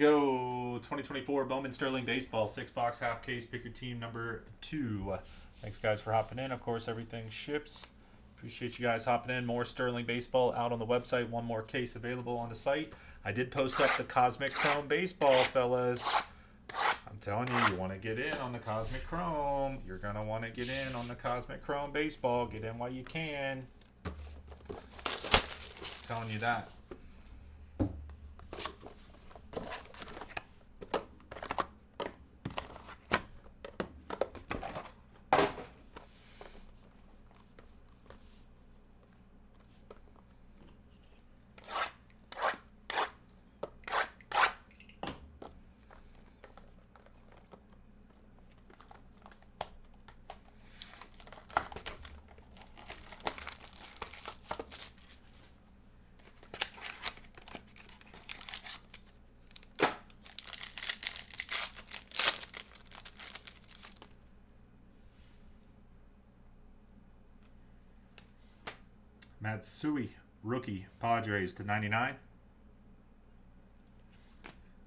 go. 2024 Bowman Sterling Baseball, 6-box half case. Pick your team number 2. Thanks, guys, for hopping in. Of course, everything ships. Appreciate you guys hopping in. More Sterling Baseball out on the website. One more case available on the site. I did post up the Cosmic Chrome Baseball, fellas. I'm telling you, you want to get in on the Cosmic Chrome. You're going to want to get in on the Cosmic Chrome Baseball. Get in while you can. Telling you that. Matsui, rookie, Padres /99.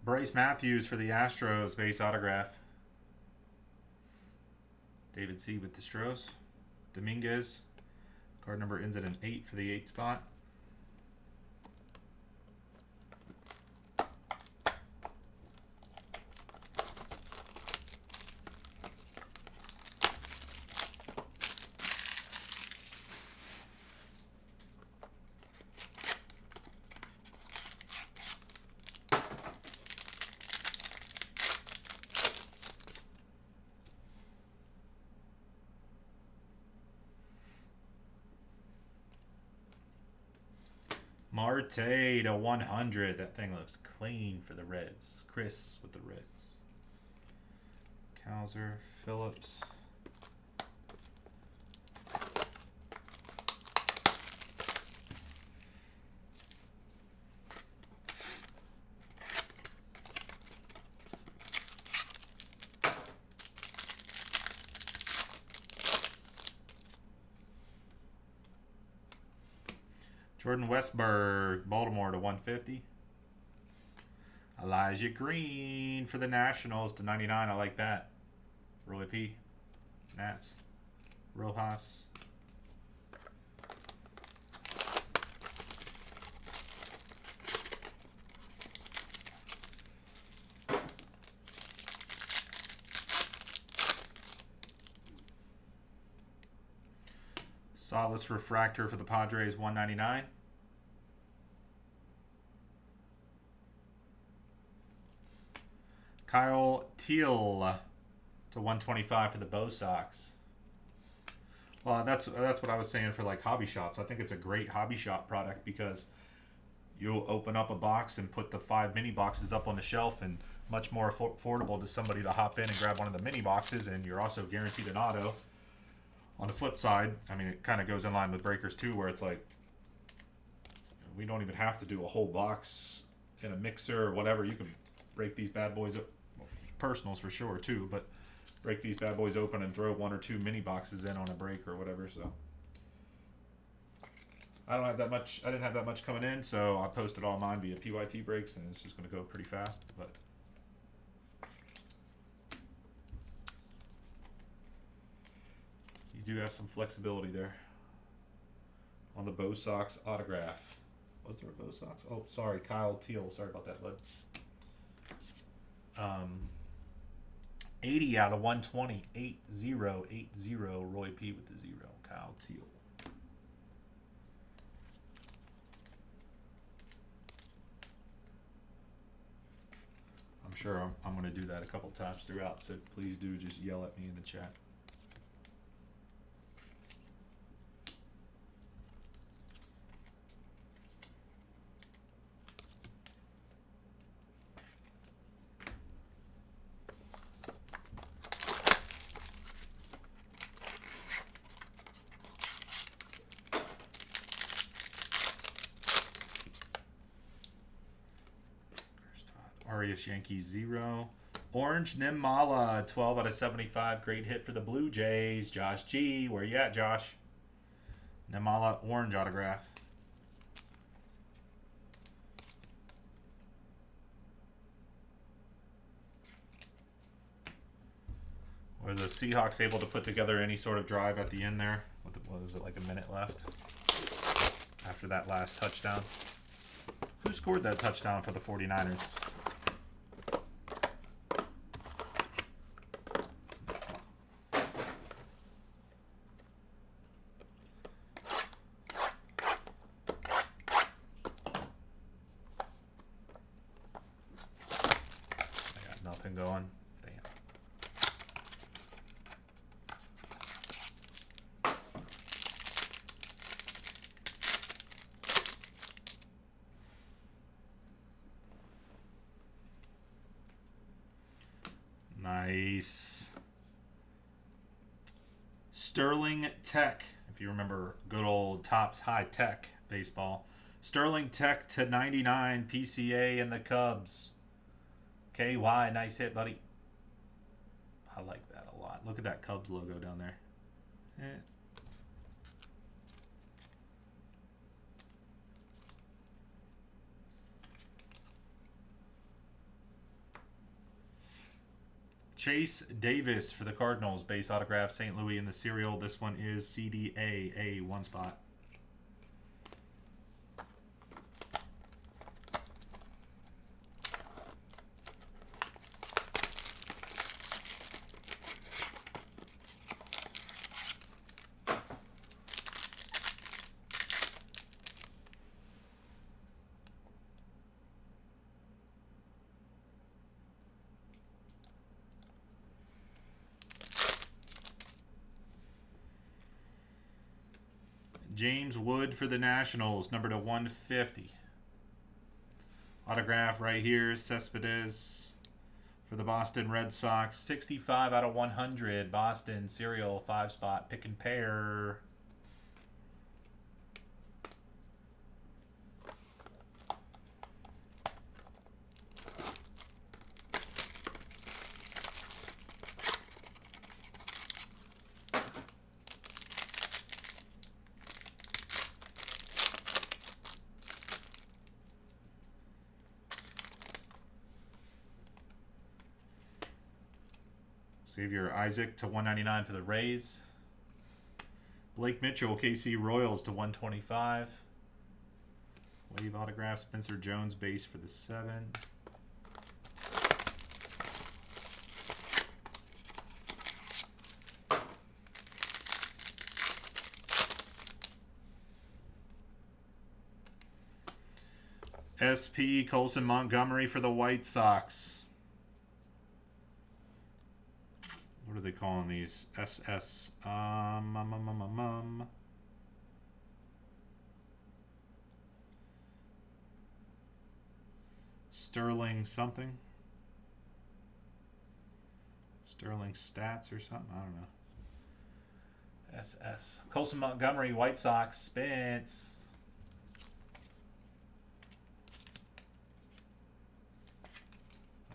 Bryce Matthews for the Astros, base autograph. David C. with the Stros. Dominguez, card number ends at an 8 for the 8 spot. Marte /100. That thing looks clean for the Reds. Chris with the Reds. Kowser, Phillips. Jordan Westberg, Baltimore /150. Elijah Green for the Nationals /99. I like that. Roy P. Nats. Rojas. Solace refractor for the Padres /199. Kyle Teal /125 for the Bo Sox. Well, that's what I was saying for like hobby shops. I think it's a great hobby shop product because you'll open up a box and put the 5 mini boxes up on the shelf, and much more affordable to somebody to hop in and grab one of the mini boxes, and you're also guaranteed an auto. On the flip side, I mean, it kind of goes in line with Breakers too, where it's like we don't even have to do a whole box in a mixer or whatever. You can break these bad boys up. Personals for sure too, but break these bad boys open and throw 1 or 2 mini boxes in on a break or whatever. So I don't have that much. I didn't have that much coming in, so I posted all mine via PYT breaks, and it's just going to go pretty fast. But you do have some flexibility there on the Bo Sox autograph. Was there a Bo Sox? Oh, sorry, Kyle Teal. Sorry about that, bud. 80 /120. 8080. Roy P with the 0. Kyle Teal. I'm sure I'm going to do that a couple times throughout, so please do just yell at me in the chat. Arias Yankees 0. Orange Nimbala, 12 /75. Great hit for the Blue Jays. Josh G. Where you at, Josh? Nimbala orange autograph. Were the Seahawks able to put together any sort of drive at the end there? What was it, like a minute left after that last touchdown? Who scored that touchdown for the 49ers? I got nothing going. Damn. Nice. Sterling Tech. If you remember good old Topps High Tech baseball. Sterling Tech to 99 PCA and the Cubs. KY, nice hit, buddy. I like that a lot. Look at that Cubs logo down there. Chase Davis for the Cardinals. Base autograph, St. Louis in the serial. This one is CDA, one spot. James Wood for the Nationals, number to 150. Autograph right here, Cespedes for the Boston Red Sox, 65 out of 100. Boston serial 5-spot pick and pair. Xavier Isaac to 199 for the Rays. Blake Mitchell, KC Royals to 125. Wave autograph, Spencer Jones base for the 7. SP Colson Montgomery for the White Sox. What are they calling these? SS. Sterling something. Sterling Stats or something. I don't know. SS. Colson Montgomery, White Sox, Spence.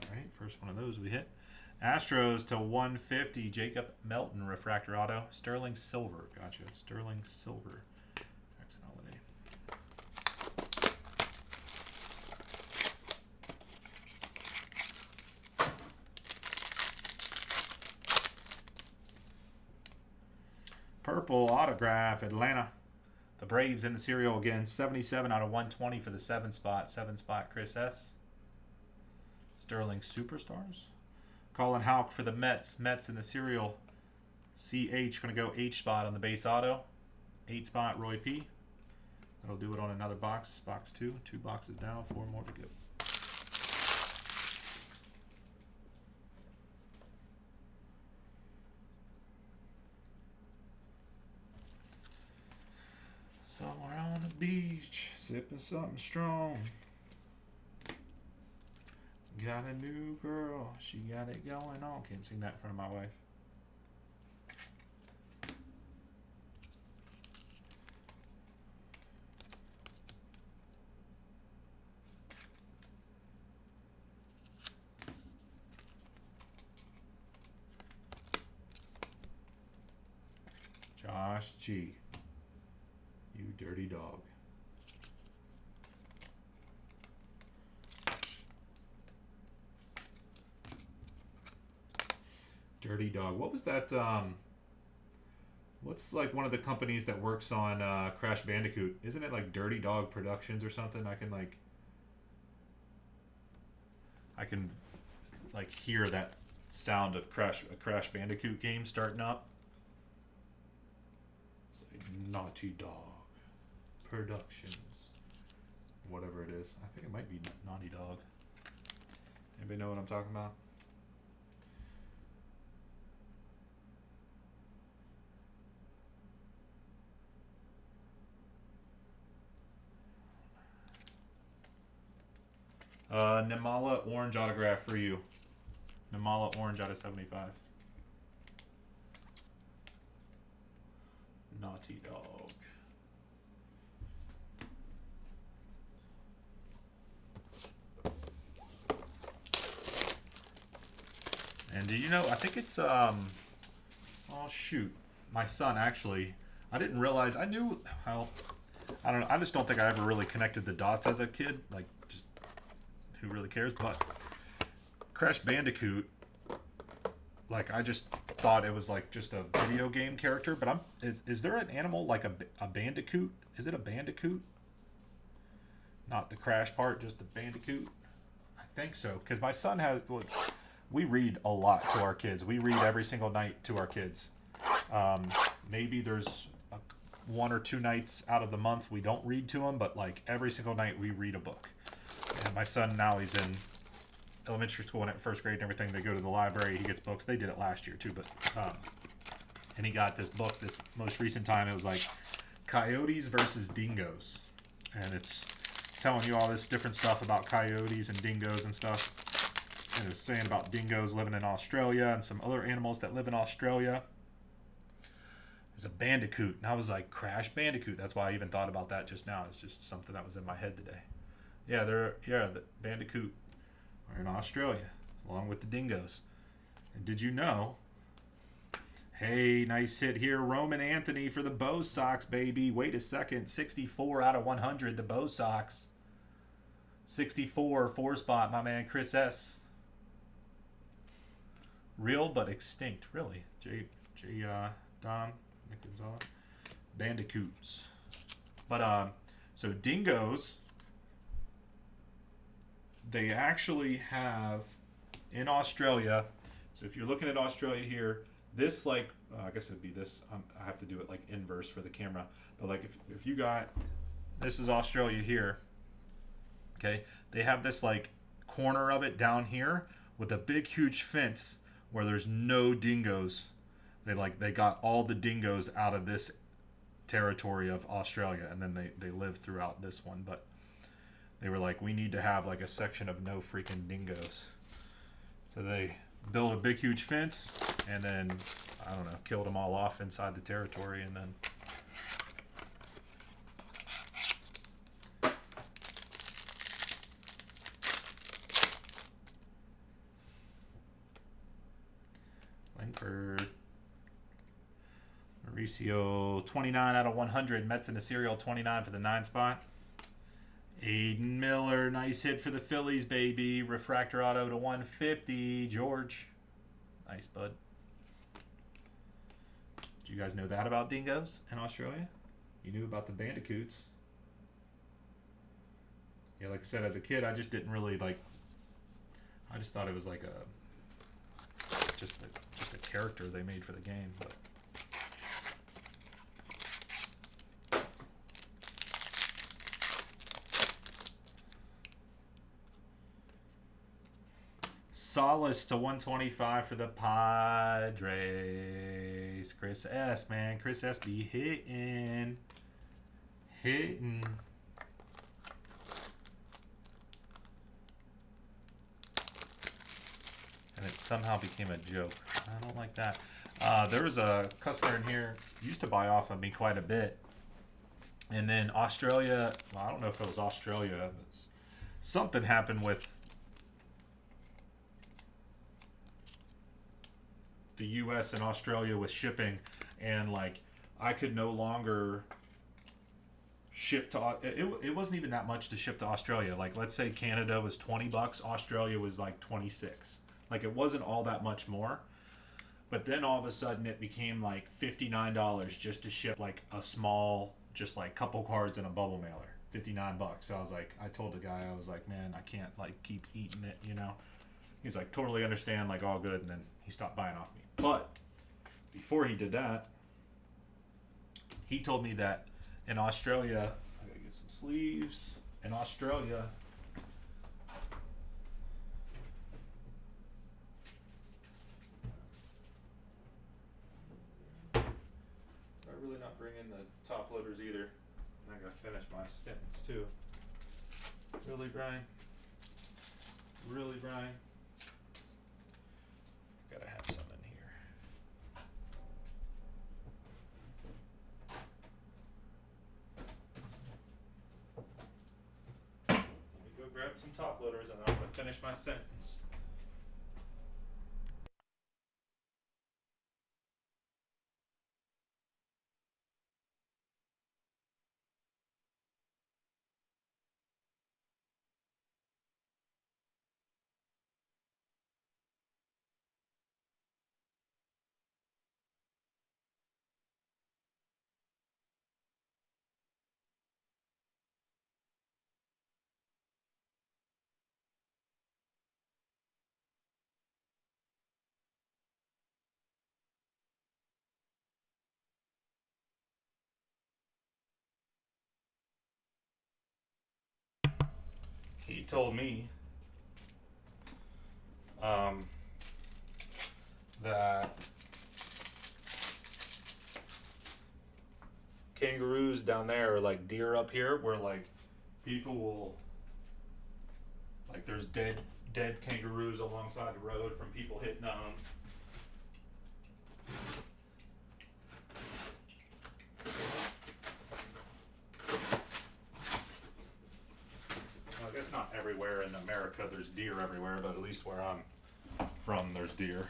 All right, first one of those we hit. Astros to 150, Jacob Melton, refractor auto. Sterling Silver, gotcha. Sterling Silver. Jackson Holiday. Purple autograph, Atlanta. The Braves in the serial again. 77 out of 120 for the 7-spot. 7-spot, Chris S. Sterling Superstars. Colin Houck for the Mets. Mets in the serial. CH going to go H-spot on the base auto. 8-spot, Roy P. That'll do it on another box. Box 2. 2 boxes down. 4 more to go. Somewhere on the beach, sipping something strong. Got a new girl, she got it going on. Can't sing that in front of my wife. Josh G. You dirty dog. Dirty Dog. What was that? What's like one of the companies that works on Crash Bandicoot? Isn't it like Dirty Dog Productions or something? I can like hear that sound of a Crash Bandicoot game starting up. It's like Naughty Dog Productions, whatever it is. I think it might be Naughty Dog. Anybody know what I'm talking about? Nimala Orange autograph for you. Nimala Orange out of 75. Naughty Dog. And do you know, I think it's, oh shoot. My son actually, I didn't realize, I knew how, I don't know, I just don't think I ever really connected the dots as a kid. Like, just, who really cares? But Crash Bandicoot, like, I just thought it was like just a video game character. But is there an animal like a bandicoot? Is it a bandicoot? Not the Crash part, just the bandicoot? I think so. Because my son has, we read a lot to our kids. We read every single night to our kids. Maybe there's one or two nights out of the month we don't read to them, but like every single night we read a book. And my son now, he's in elementary school and at first grade and everything. They go to the library, he gets books. They did it last year too, but and he got this book this most recent time. It was like coyotes versus dingoes, and it's telling you all this different stuff about coyotes and dingoes and stuff. And it was saying about dingoes living in Australia and some other animals that live in Australia. It's a bandicoot. And I was like, Crash Bandicoot. That's why I even thought about that just now. It's just something that was in my head today. Yeah, the bandicoot are in Australia, along with the dingoes. And did you know? Hey, nice hit here. Roman Anthony for the Bo Sox, baby. Wait a second. 64 out of 100, the Bo Sox. 64, 4-spot, my man Chris S. Real but extinct, really. Don Nick Gonzalez. Bandicoots. But so dingoes, they actually have in Australia. So if you're looking at Australia here, this like I guess it'd be this. I have to do it like inverse for the camera. But like if you got, this is Australia here. Okay, they have this like corner of it down here with a big huge fence where there's no dingoes. They got all the dingoes out of this territory of Australia, and then they live throughout this one. But they were like, we need to have like a section of no freaking dingoes. So they built a big huge fence, and then I don't know, killed them all off inside the territory, and then Langford. Mauricio, 29 out of 100. Mets in the serial, 29 for the 9 spot. Aiden Miller, nice hit for the Phillies, baby. Refractor auto to 150. George. Nice, bud. Did you guys know that about dingoes in Australia? You knew about the bandicoots. Yeah, like I said, as a kid, I just didn't really like. I just thought it was like just a character they made for the game, but. Solace to 125 for the Padres. Chris S, man. Chris S be hitting. And it somehow became a joke. I don't like that. There was a customer in here used to buy off of me quite a bit. And then Australia, well, I don't know if it was Australia, but something happened with the US and Australia with shipping, and like I could no longer ship to it wasn't even that much to ship to Australia. Like let's say Canada was $20, Australia was like 26. Like it wasn't all that much more. But then all of a sudden it became like $59 just to ship like a small, just like couple cards and a bubble mailer. $59. So I was like, I told the guy, I was like, man, I can't like keep eating it, you know. He's like, totally understand, like all good, and then he stopped buying off me. But before he did that, he told me that in Australia, I gotta get some sleeves. In Australia, I'm really not bringing the top loaders either. I gotta finish my sentence too. Really, Brian? Really, Brian? Gotta have some in here. Let me go grab some top loaders and I'm gonna finish my sentence. He told me that kangaroos down there are like deer up here, where like people will, like, there's dead kangaroos alongside the road from people hitting on them. Well, I guess not everywhere in America there's deer everywhere, but at least where I'm from there's deer.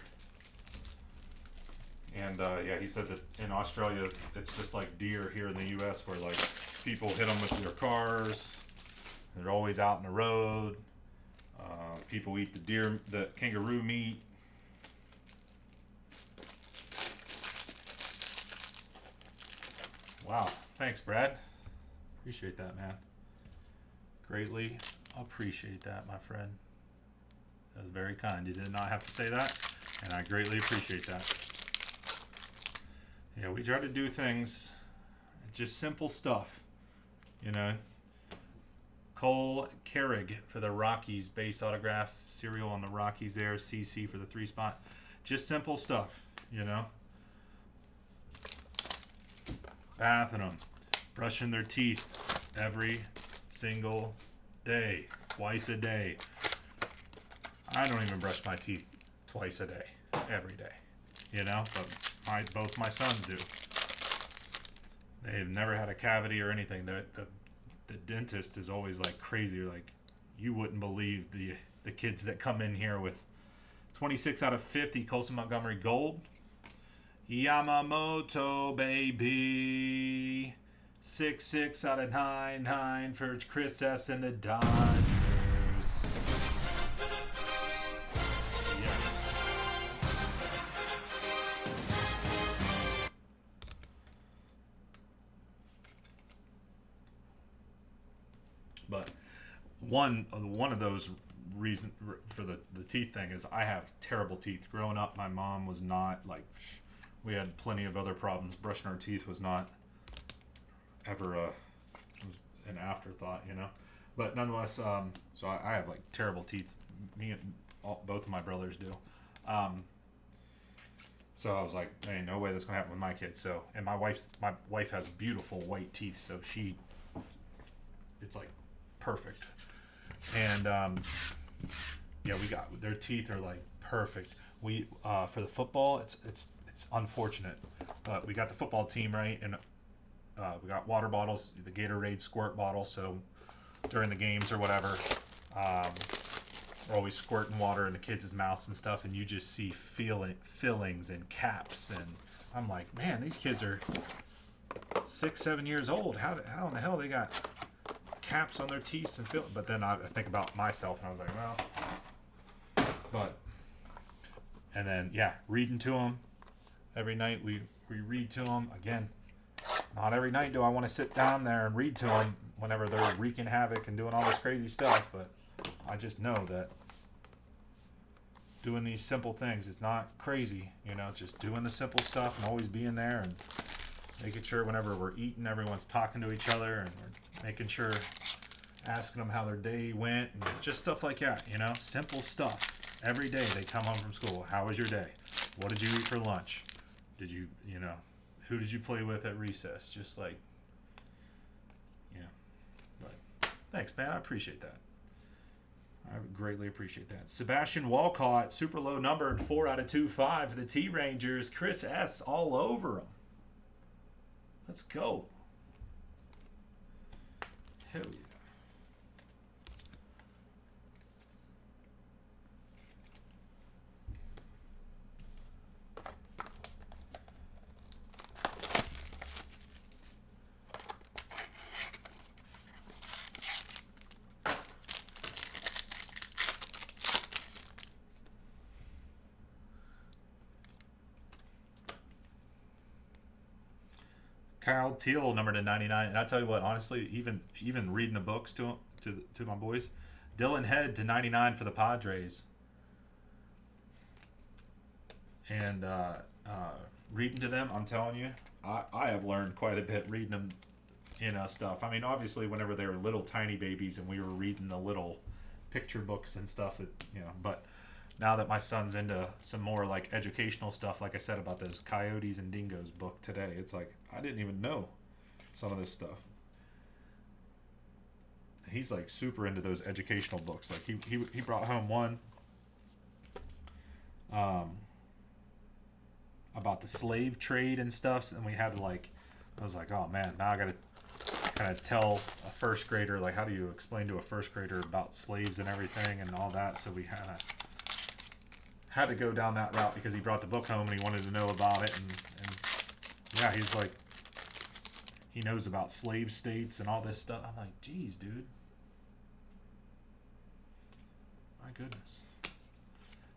And yeah, he said that in Australia it's just like deer here in the U.S., where like people hit them with their cars. They're always out in the road. People eat the kangaroo meat. Wow, thanks, Brad. Appreciate that, man. Greatly appreciate that, my friend. That was very kind. You did not have to say that, and I greatly appreciate that. Yeah, we try to do things, just simple stuff, you know. Cole Carrig for the Rockies base autographs, serial on the Rockies there, CC for the 3-spot. Just simple stuff, you know. Bathing them, brushing their teeth every single day, twice a day. I don't even brush my teeth twice a day, every day, you know, but both my sons do. They've never had a cavity or anything. The dentist is always like crazy. Like, you wouldn't believe the kids that come in here with 26 out of 50 Colson Montgomery Gold. Yamamoto, baby. 6 out of 9 for Chris S. and the Dodgers. Yes. But one of those reasons for the teeth thing is I have terrible teeth. Growing up, my mom was not like, we had plenty of other problems. Brushing our teeth was not ever an afterthought, you know. But nonetheless, so I have like terrible teeth. Me and both of my brothers do. So I was like, hey, no way that's gonna happen with my kids. So, and my wife has beautiful white teeth, so it's like perfect. And yeah, their teeth are like perfect. We for the football, it's unfortunate, but we got the football team right, and we got water bottles, the Gatorade squirt bottle. So during the games or whatever, we're always squirting water in the kids' mouths and stuff, and you just see fillings and caps, and I'm like, man, these kids are 6-7 years old. How in the hell they got caps on their teeth and fill? But then I think about myself, and I was like, well, but. And then, yeah, reading to them, Every night we read to them. Again, not every night do I want to sit down there and read to them whenever they're wreaking havoc and doing all this crazy stuff, but I just know that doing these simple things is not crazy, just doing the simple stuff and always being there and making sure whenever we're eating, everyone's talking to each other and we're making sure, asking them how their day went and just stuff like that, simple stuff. Every day they come home from school. How was your day? What did you eat for lunch? Did you, who did you play with at recess? Just like, yeah. But thanks, man. I appreciate that. I greatly appreciate that. Sebastian Walcott, super low numbered, 4 out of 2.5 for the T Rangers. Chris S. all over him. Let's go. Hell yeah. Kyle Teal, number to 99, and I tell you what, honestly, even reading the books to my boys, Dylan Head to 99 for the Padres, and reading to them, I'm telling you, I have learned quite a bit reading them, stuff. I mean, obviously, whenever they were little tiny babies and we were reading the little picture books and stuff, that but now that my son's into some more like educational stuff, like I said about those Coyotes and Dingoes book today, it's like I didn't even know some of this stuff. He's like super into those educational books. Like he brought home one about the slave trade and stuff, and we had to I was like, oh man, now I gotta kind of tell a first grader, like, how do you explain to a first grader about slaves and everything and all that. So we had to go down that route because he brought the book home and he wanted to know about it, and yeah, he's like, he knows about slave states and all this stuff. I'm like, geez, dude, my goodness.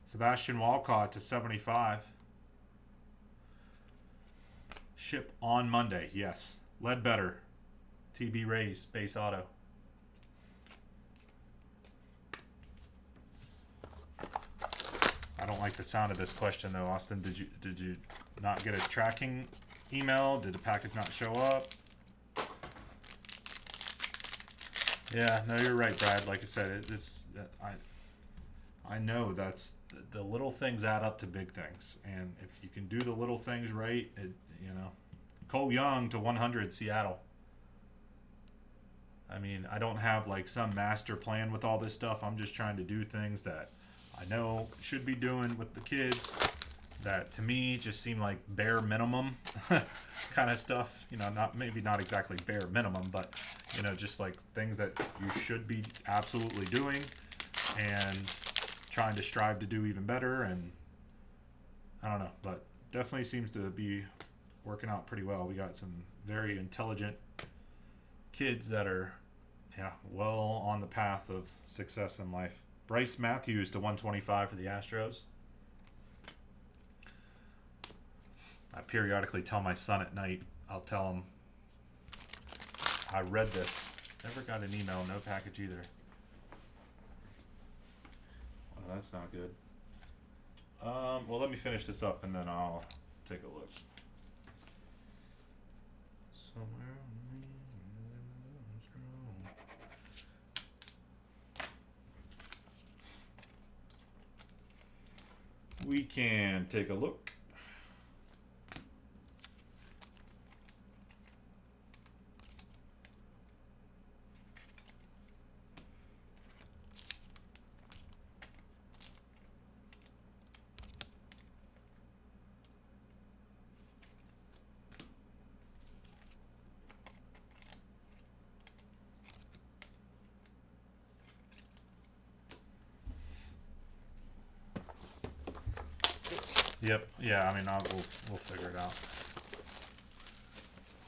Sebastian Walcott to 75. Ship on Monday, yes. Ledbetter, TB Rays, base auto. I don't like the sound of this question though, Austin. Did you not get a tracking email? Did the package not show up? Yeah, no, you're right, Brad. Like I said, I know that's the little things add up to big things, and if you can do the little things right, Cole Young to 100, Seattle. I mean, I don't have like some master plan with all this stuff. I'm just trying to do things that I know should be doing with the kids that to me just seem like bare minimum kind of stuff. Not exactly bare minimum, but just like things that you should be absolutely doing and trying to strive to do even better. And I don't know, but definitely seems to be working out pretty well. We got some very intelligent kids that are well on the path of success in life. Bryce Matthews to 125 for the Astros. I periodically tell my son at night, I'll tell him, I read this. Never got an email, no package either. Well, that's not good. Well, let me finish this up and then I'll take a look. Somewhere. We can take a look. Yep. Yeah. I mean, we'll figure it out.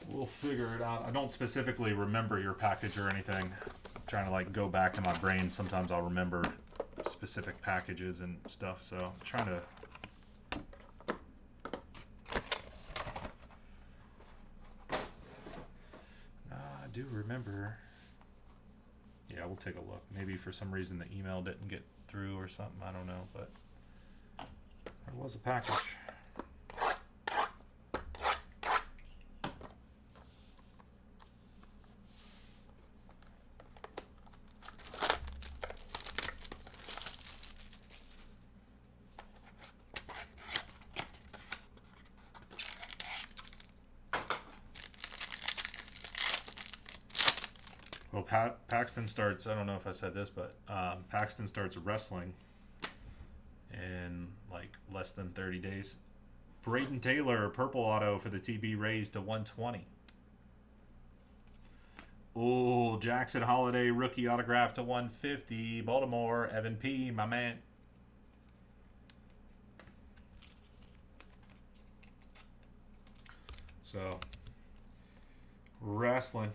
We'll figure it out. I don't specifically remember your package or anything. I'm trying to go back in my brain. Sometimes I'll remember specific packages and stuff. So I'm trying to do remember. Yeah, we'll take a look. Maybe for some reason the email didn't get through or something. I don't know, but there was a package. Well, Paxton starts, I don't know if I said this, but Paxton starts wrestling in like less than 30 days. Braden Taylor, purple auto for the TB raised to 120. Oh, Jackson Holiday, rookie autograph to 150. Baltimore, Evan P., my man. So, wrestling.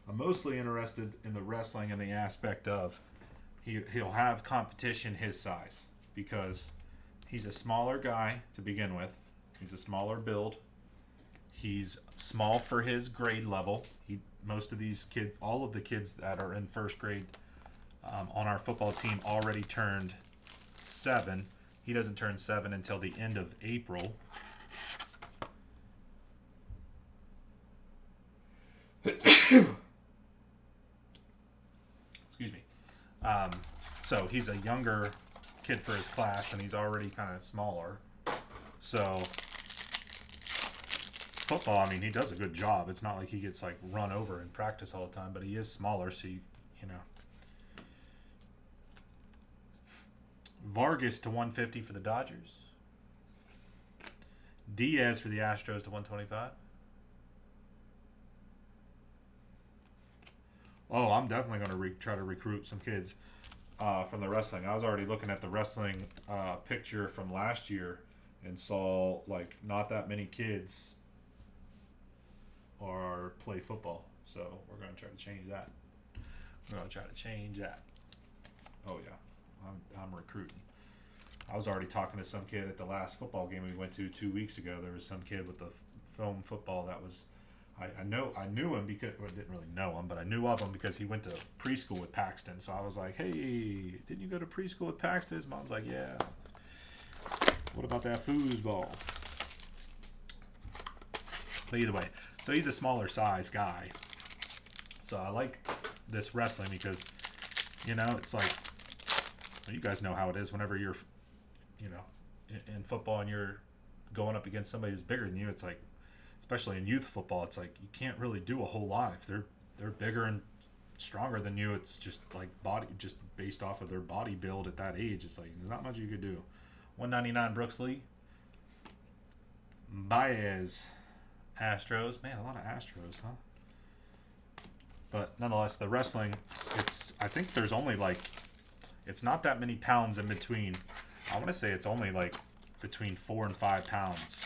I'm mostly interested in the wrestling and the aspect of he'll have competition his size because he's a smaller guy to begin with. He's a smaller build. He's small for his grade level. Most of these kids, all of the kids that are in first grade on our football team already turned 7. He doesn't turn 7 until the end of April. Excuse me. So he's a younger kid for his class, and he's already kind of smaller. So football, I mean, he does a good job. It's not like he gets like run over in practice all the time, but he is smaller, so you know. Vargas to 150 for the Dodgers. Diaz for the Astros to 125. Oh, I'm definitely going to try to recruit some kids from the wrestling. I was already looking at the wrestling picture from last year and saw like not that many kids play football. So we're going to try to change that. Oh yeah, I'm recruiting. I was already talking to some kid at the last football game we went to 2 weeks ago. There was some kid with the foam football that was. I knew him because I didn't really know him, but I knew of him because he went to preschool with Paxton. So I was like, "Hey, didn't you go to preschool with Paxton?" His mom's like, "Yeah." What about that foosball? But either way, so he's a smaller size guy. So I like this wrestling because, it's like, well, you guys know how it is whenever you're, in football and you're going up against somebody who's bigger than you. It's like, especially in youth football, it's like you can't really do a whole lot if they're bigger and stronger than you. It's just like just based off of their body build at that age. It's like there's not much you could do. 199 Brooks Lee. Baez, Astros. Man, a lot of Astros, huh? But nonetheless, the wrestling, I think there's only it's not that many pounds in between. I want to say it's only like between 4 and 5 pounds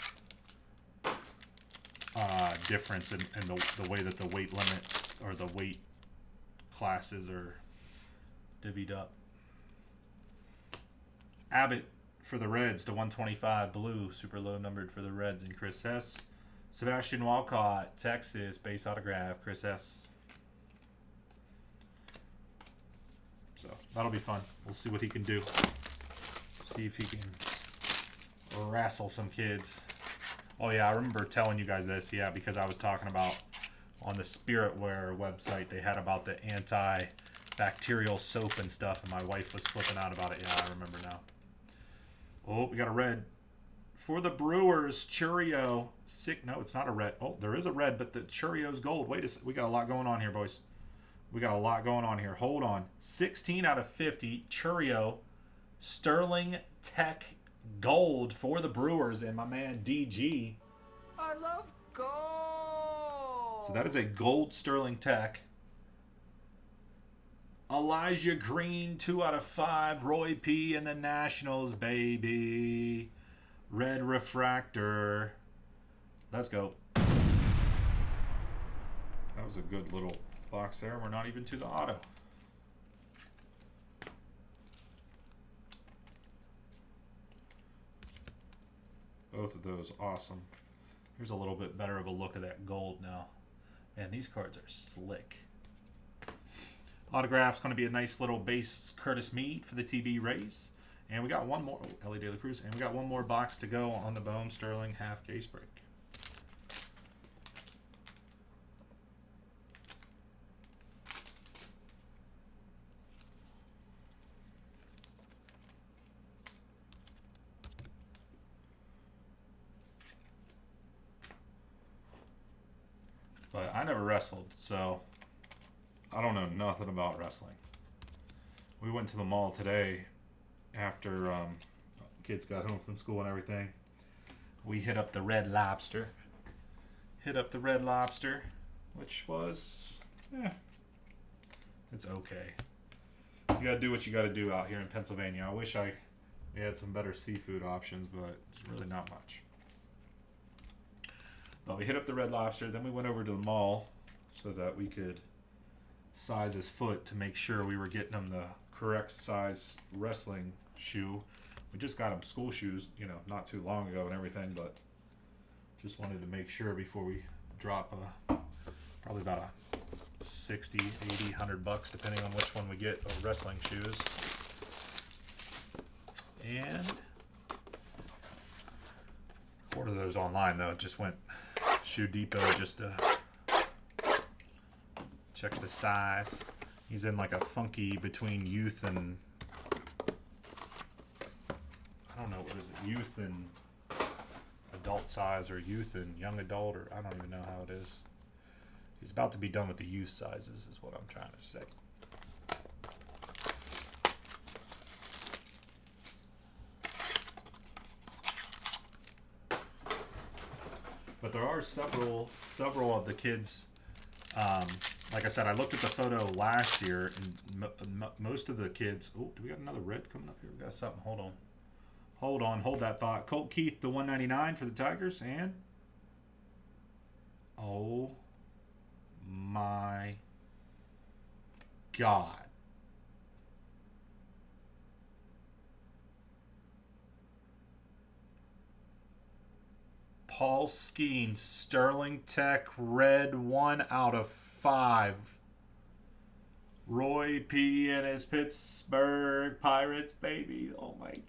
difference in the way that the weight limits or the weight classes are divvied up. Abbott for the Reds to 125 blue, super low numbered for the Reds, and Chris S. Sebastian Walcott, Texas, base autograph, Chris S. So that'll be fun. We'll see what he can do. See if he can wrestle some kids. Oh yeah, I remember telling you guys this, because I was talking about on the Spiritware website, they had about the antibacterial soap and stuff, and my wife was flipping out about it. Yeah, I remember now. Oh, we got a red. For the Brewers, Churio. No, it's not a red. Oh, there is a red, but the Churio's gold. Wait a second. We got a lot going on here, boys. We got a lot going on here. Hold on. 16 out of 50. Churio. Sterling Tech gold for the Brewers and my man DG. I love gold. So that is a gold Sterling Tech. Elijah Green, 2 out of 5. Roy P. and the Nationals, baby. Red refractor. Let's go. That was a good little box there. We're not even to the auto. Both of those awesome. Here's a little bit better of a look at that gold now. And these cards are slick. Autograph's going to be a nice little base Curtis Mead for the TB Rays. And we got one more, Ellie De La Cruz, and we got one more box to go on the Bowman Sterling half case break. But I never wrestled, so I don't know nothing about wrestling. We went to the mall today after kids got home from school and everything. We hit up the Red Lobster. Which was, it's okay. You gotta do what you gotta do out here in Pennsylvania. I wish we had some better seafood options, but it's really not much. Well, we hit up the Red Lobster, then we went over to the mall so that we could size his foot to make sure we were getting him the correct size wrestling shoe. We just got him school shoes, not too long ago and everything, but just wanted to make sure before we drop probably about a 60, 80, 100 bucks depending on which one we get of wrestling shoes. And order those online though. Just went Shoe Depot just to check the size. He's in like a funky between youth and I don't know, what is it? Youth and adult size or youth and young adult, or I don't even know how it is. He's about to be done with the youth sizes is what I'm trying to say. But there are several of the kids. Like I said, I looked at the photo last year, and most of the kids. Oh, do we got another red coming up here? We got something. Hold that thought. Colt Keith, the 199 for the Tigers, and oh my God. Paul Skeens, Sterling Tech, red 1/5. Roy P. and his Pittsburgh Pirates, baby. Oh my.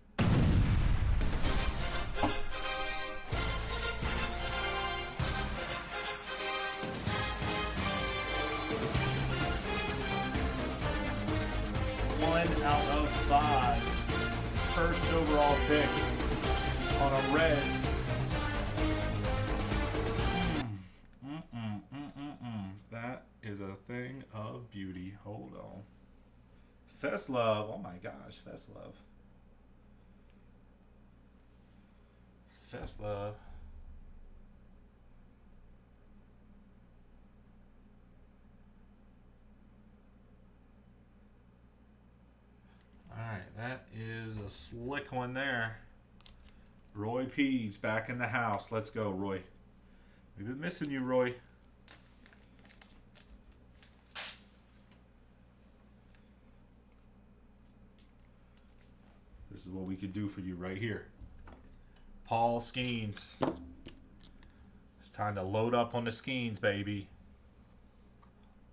One out of 5. First overall pick on a red. That is a thing of beauty. Hold on. Festlove. Oh my gosh, Festlove. Festlove. Alright, that is a slick one there. Roy P's back in the house. Let's go, Roy. We've been missing you, Roy. This is what we could do for you right here. Paul Skeens. It's time to load up on the Skeens, baby.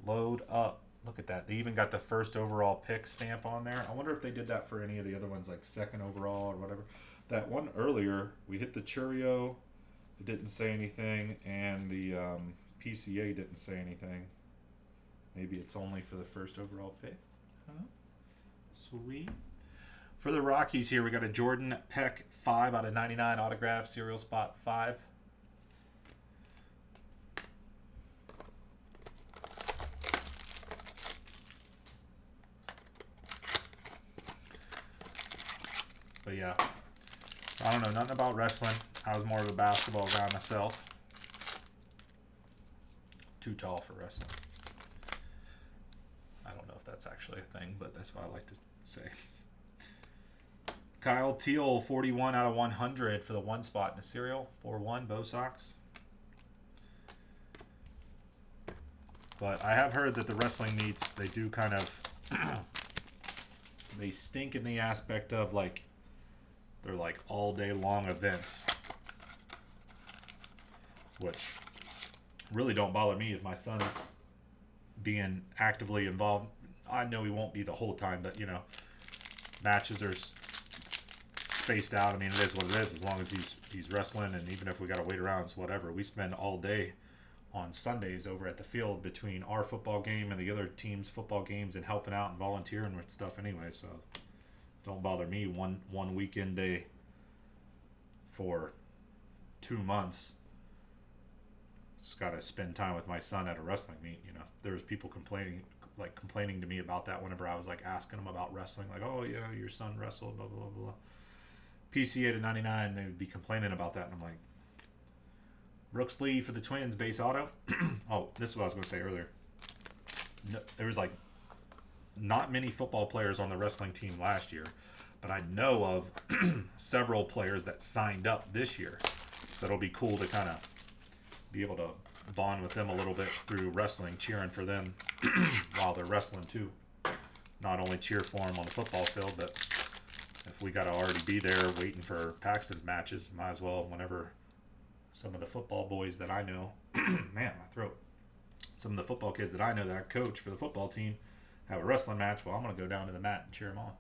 Load up. Look at that. They even got the first overall pick stamp on there. I wonder if they did that for any of the other ones, like second overall or whatever. That one earlier, we hit the Churio. It didn't say anything, and the PCA didn't say anything. Maybe it's only for the first overall pick. Huh? Sweet. For the Rockies here, we got a Jordan Peck 5/99 autograph, serial spot 5. But yeah, I don't know nothing about wrestling. I was more of a basketball guy myself. Too tall for wrestling. I don't know if that's actually a thing, but that's what I like to say. Kyle Teal, 41/100 for the one spot in the serial. 4-1, Bo Sox. But I have heard that the wrestling meets, they do kind of, they stink in the aspect of like, they're like all day long events. Which, Really don't bother me if my son's being actively involved. I know he won't be the whole time, but matches are spaced out. I mean, it is what it is. As long as he's wrestling, and even if we got to wait around, it's whatever. We spend all day on Sundays over at the field between our football game and the other team's football games, and helping out and volunteering with stuff anyway. So don't bother me one weekend day for 2 months. Just got to spend time with my son at a wrestling meet. There's people complaining to me about that whenever I was like asking them about wrestling, like, oh, your son wrestled, blah blah blah blah. PCA to 99, they would be complaining about that, and I'm like, Brooks Lee for the Twins base auto. Oh, this is what I was going to say earlier. No, there was like not many football players on the wrestling team last year, but I know of several players that signed up this year, so it'll be cool to kind of be able to bond with them a little bit through wrestling, cheering for them while they're wrestling too. Not only cheer for them on the football field, but if we got to already be there waiting for Paxton's matches, might as well whenever some of the football boys that I know, man, my throat. Some of the football kids that I know that I coach for the football team have a wrestling match. Well, I'm going to go down to the mat and cheer them on.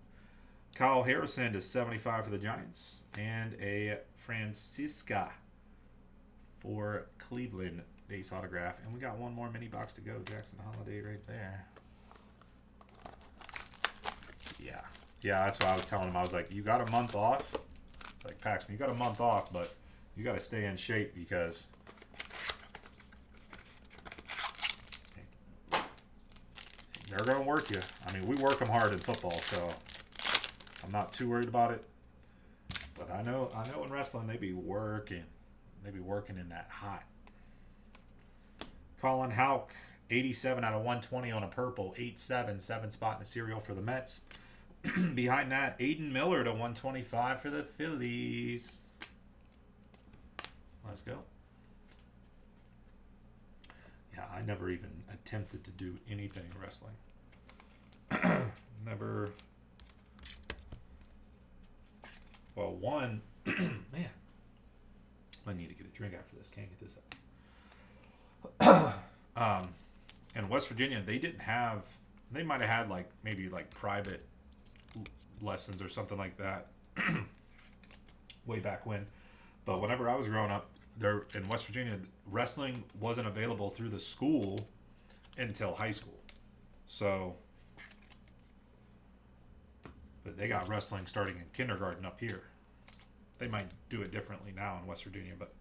Kyle Harrison to 75 for the Giants, and a Francisca for Cleveland base autograph. And we got one more mini box to go. Jackson Holiday right there. Yeah, that's what I was telling him. I was like, you got a month off? Like, Paxton, you got a month off, but you got to stay in shape because they're going to work you. I mean, we work them hard in football, so I'm not too worried about it. But I know in wrestling they be working. They be working in that hot. Colin Houck, 87 out of 120 on a purple, 8-7, 7 spot in the serial for the Mets. Behind that, Aiden Miller to 125 for the Phillies. Let's go. Yeah, I never even attempted to do anything wrestling. Never. Well, one, man, I need to get a drink after this. Can't get this up. In West Virginia, they didn't have. They might have had maybe private lessons or something like that way back when. But whenever I was growing up, there in West Virginia, wrestling wasn't available through the school until high school. So, but they got wrestling starting in kindergarten up here. They might do it differently now in West Virginia, but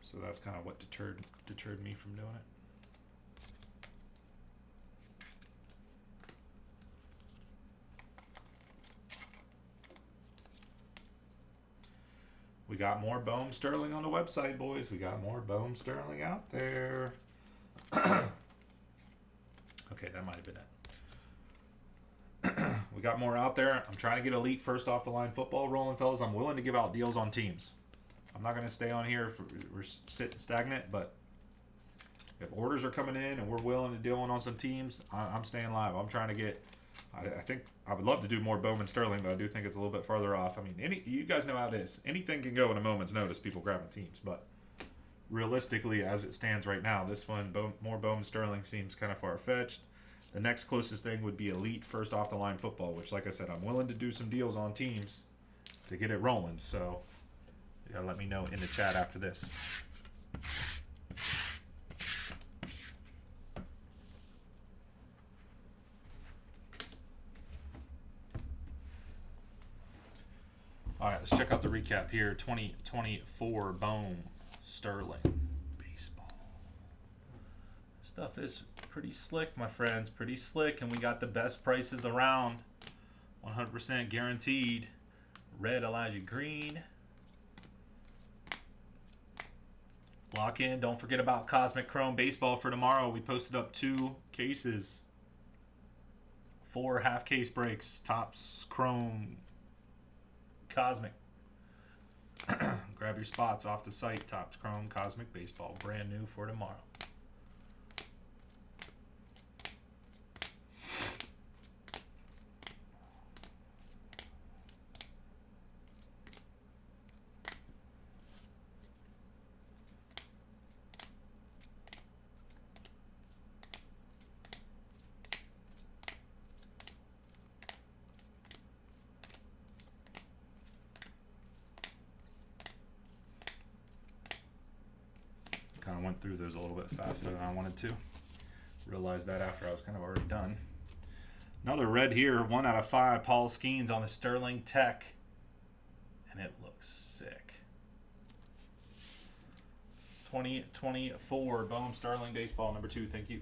so that's kind of what deterred me from doing it. We got more Bowman Sterling on the website, boys. We got more Bowman Sterling out there. Okay, that might have been it. We got more out there. I'm trying to get elite first off the line football rolling, fellas. I'm willing to give out deals on teams. I'm not going to stay on here we're sitting stagnant, but if orders are coming in and we're willing to deal on some teams, I'm staying live. I'm trying to get. I think I would love to do more Bowman Sterling, but I do think it's a little bit farther off. I mean, you guys know how it is. Anything can go in a moment's notice, people grabbing teams. But realistically, as it stands right now, this one, more Bowman Sterling seems kind of far-fetched. The next closest thing would be elite first off-the-line football, which, like I said, I'm willing to do some deals on teams to get it rolling. So, yeah, let me know in the chat after this. All right, let's check out the recap here. 2024 Bowman Sterling baseball. Stuff is pretty slick, my friends. Pretty slick, and we got the best prices around. 100% guaranteed. Red Elijah Green. Lock in. Don't forget about Cosmic Chrome Baseball for tomorrow. We posted up 2 cases. 4 half case breaks. Topps Chrome Cosmic. Grab your spots off the site. Topps Chrome Cosmic Baseball. Brand new for tomorrow. kind of went through those a little bit faster than I wanted to. Realized that after I was kind of already done. Another red here, 1 out of 5. Paul Skeens on the Sterling Tech. And it looks sick. 2024 Bowman Sterling Baseball number 2. Thank you.